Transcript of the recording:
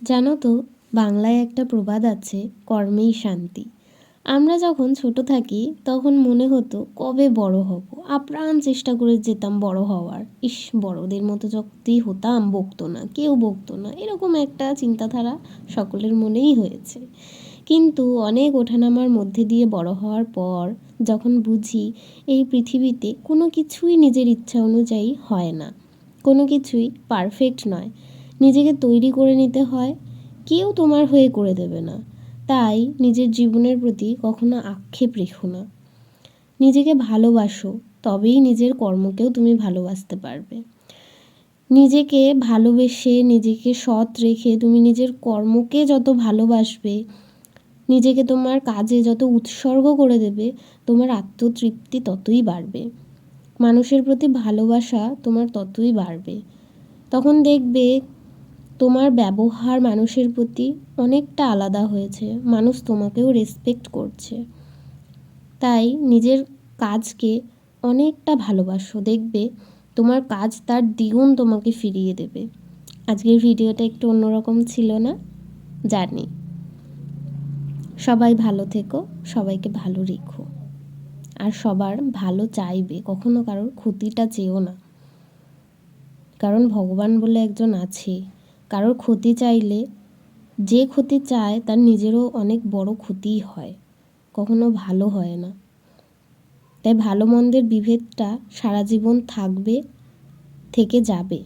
জানো তো, বাংলায় একটা প্রবাদ আছে, কর্মেই শান্তি। আমরা যখন ছোট থাকি তখন মনে হতো কবে বড় হব, আপ্রাণ চেষ্টা করে যেতাম বড় হওয়ার। ইস, বড়দের মতো যদি হতাম, বকতো না, কেউ বকতো না, এরকম একটা চিন্তাধারা সকলের মনেই হয়েছে। কিন্তু অনেক ওঠানামার মধ্যে দিয়ে বড় হওয়ার পর যখন বুঝি এই পৃথিবীতে কোনো কিছুই নিজের ইচ্ছা অনুযায়ী হয় না, কোনো কিছুই পারফেক্ট নয়, নিজেকে তৈরি করে নিতে হয়, কেউ তোমার হয়ে করে দেবে না। তাই নিজের জীবনের প্রতি কখনো আক্ষেপ রেখো না, নিজেকে ভালোবাসো, তবেই নিজের কর্মকেও তুমি ভালোবাসতে পারবে। নিজেকে ভালোবেসে, নিজেকে সৎ রেখে তুমি নিজের কর্মকে যত ভালোবাসবে, নিজেকে তোমার কাজে যত উৎসর্গ করে দেবে, তোমার আত্মতৃপ্তি ততই বাড়বে, মানুষের প্রতি ভালোবাসা তোমার ততই বাড়বে। তখন দেখবে তোমার ব্যবহার মানুষের প্রতি অনেকটা আলাদা হয়েছে, মানুষ তোমাকেও রেসপেক্ট করছে। তাই নিজের কাজকে অনেকটা ভালোবাসো, দেখবে তোমার কাজ তার দ্বিগুণ তোমাকে ফিরিয়ে দেবে। আজকের ভিডিওটা একটু অন্যরকম ছিল না, জানি। সবাই ভালো থেকো, সবাইকে ভালো রেখো, আর সবার ভালো চাইবে, কখনো কারোর ক্ষতিটা চেয়েও না, কারণ ভগবান বলে একজন আছে। কারোর ক্ষতি চাইলে, যে ক্ষতি চায় তার নিজেরও অনেক বড় ক্ষতিই হয়, কখনো ভালো হয় না। তাই ভালো মন্দের বিভেদটা সারা জীবন থাকবে, থেকে যাবে।